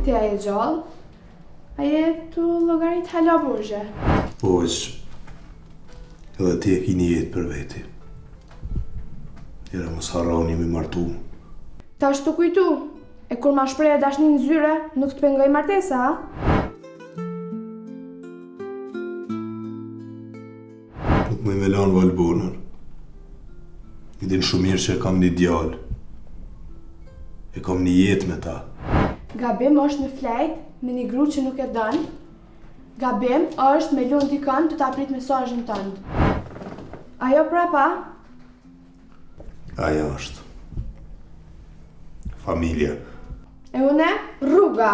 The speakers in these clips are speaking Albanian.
ti aje gjallë? Aje tu llogarit hala burgje. Po, edhe ti e ki një jetë për veti. Jera mos harroni me martu. Ta është të kujtu, e kur ma shpreje dashni në zyre, nuk të pengoj martesa, ha? Nuk me me lanë Valbonën. I din shumë mirë që e kam një djalë. E kam një jetë me ta. Gabim është në flejt me një gru që nuk e dënë. Gabim është me lun dikën të ta prit mesazhin tënd. Ajo prapa? Aja është. Familja. E une? Rruga.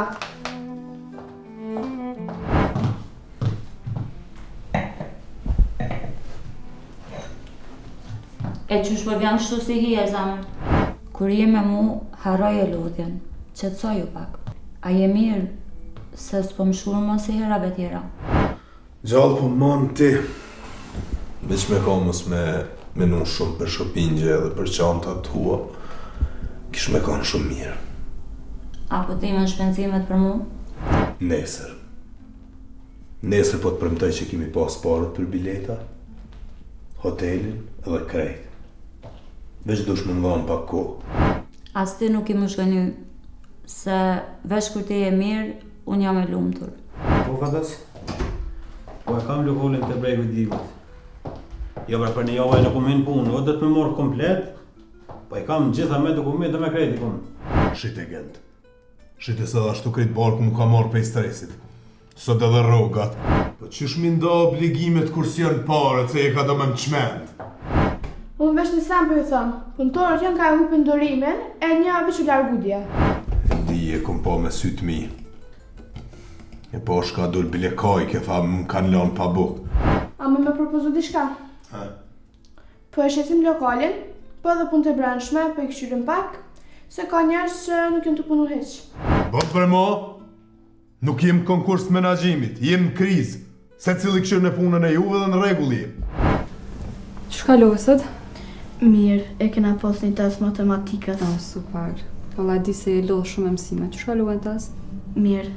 E qysh po vjen kështu si hije, zamër? Kur je me mu, harroje lodhjen, qetësoju pak. A je mirë se s'po më shurë më si herave tjera? Gjallë po manë ti. Veç me ka mos me menu shumë për shopingje edhe për çantat tua. Kish me kanë shumë mirë. Apo ti me shpenzimet për mu? Nesër. Nesër po të premtoj që kemi pas parët për bileta, hotelin edhe krejt. Veç dush më ndhanë pak kohë. As ti nuk i më shkëny, se veç kur ti e mirë, unë jam e lumtur. Po fatas? Po e kam lokalin të bregu divit. Jo për një javë e në kumin punë, o dhe të me morë komplet, po e kam gjitha me dokumente me kredi kumë. Shite gent. Shite se dhe ashtu krejt barku mu ka marrë pej stresit. Sot edhe rrogat. Po qysh mi nda obligimet kur si janë pare, se e ka do me më qmend. Unë veç në sam për ju thëmë, punëtorët janë ka e hupin dorimin, e një veç u largudja. Ndi e kom po me sytë mi. E po shka dul bile kajke, tha më kanë lanë pa buk. A me propozu diçka? Ha? Po e shesim lokalin, po edhe punë të brendshme, po i këshyrim pak, se ka njerës që nuk jenë të punu heq. Po për mo, nuk jem konkurs të menaxhimit, jem në krizë. Se cili këshyrë në punën e juve dhe në regull jem. Që kalove sot? Mirë, e kena pas një test matematikës. Super. Valla di se e lodh shumë mësime. Që kalove në test? Mirë,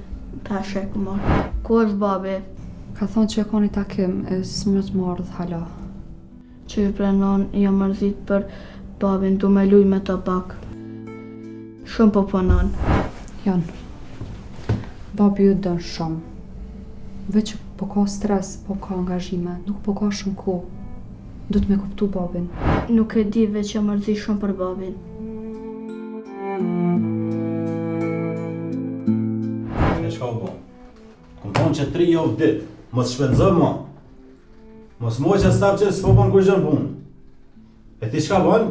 tash e ku marrë. Ku është babi? Ka thonë që e ka një takim, e s'më të marrë dhe hala. Që ju prenon, jam mërzit për babin, du me luj me të pak. Shumë po punon. Janë. Babi ju dënë shumë. Veç që po ka stres, po ka angazhime, nuk po ka shumë kohë. Du të me kuptu babin. Nuk e di veç jam mërzit shumë për babin. E shka u bo? Kom thonë që 3 javë dit, mos shpenzë ma. Mos moj që staf që s'po bon kur gjën punë. E ti shka bon?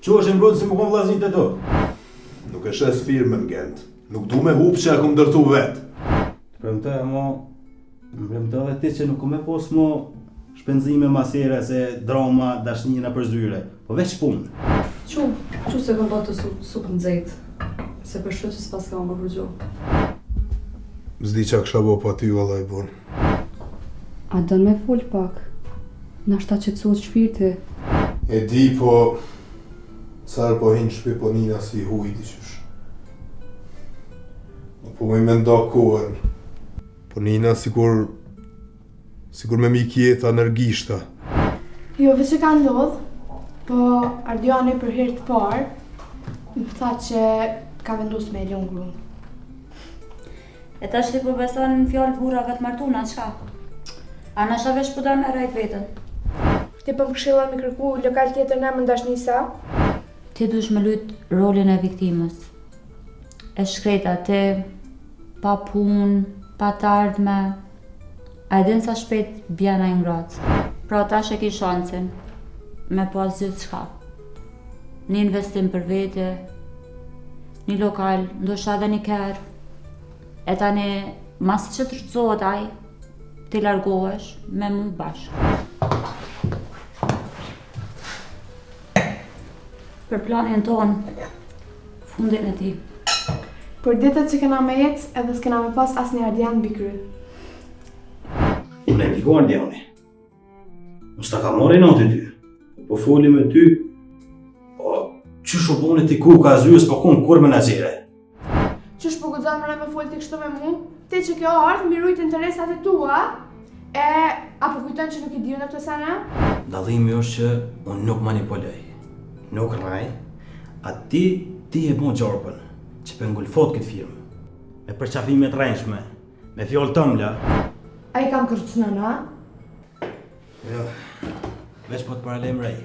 Që është në si më kom vlaznit e to? Nuk e shes firmën, gent. Nuk du me hup që e kom dërtu vetë. Premtoj mo, më premtoj edhe ti që nuk kom e pos mo shpenzime masere se drama, dashnjina për zyre, po veç punë. Që se kom bërë të supë në zejtë, se për shë që s'pas ka më përgjo. Zdi qa kësha bo pa ty valla i bon. A dënë me full pak, nashta që të sotë shpirti. E di po, carë po hinë shpi po nina si hujti qysh. Po me nda kohën. Po nina sikur me mi kjeta nërgishta. Jo, veç që ka ndodh, po Ardiani për herë të parë, më tha që ka vendus me e lënë grunë. E ta shti po beson në fjallë burrave të martuna, qka? A nasha vesh po dërë me rajt vetën? Ti po më këshilla me kërku lokal tjetër në më ndashnisa? Ti dush me lut rolin e viktimës. E shkreta ti, pa punë, pa të ardhme, a e din sa shpejt bjena i ngracë. Pra tash e ki shancin, me pas gjithë shka. Një investim për vete, një lokal, ndoshta edhe një kerë. E tani, mas që të rëtëzohet aj, ti largohesh me mu bashkë. Për planin tonë, fundin e ti. Për ditët që kena me ecë, edhe s'kena me pas as një Ardian bikry. Unë e piko Ardiani. Mos ta ka mori natë ty. Po foli me ty. Po, që shoboni ti ku ka zyës po kun kur menazire. Qysh po guxon mëna me folë të kështu me mu? Ti që kjo ardhë mirujt interesat e tua, apo kujton që nuk i diu në këtë sena? Dallimi është që unë nuk manipuloj, nuk rraj, ti e bon gjarpën, që për ngulfot këtë firmë, me përqafimet rrenjshme, me fjollë tëmla. A i kam kërcënën, a? Jo, veç po të paralem rej.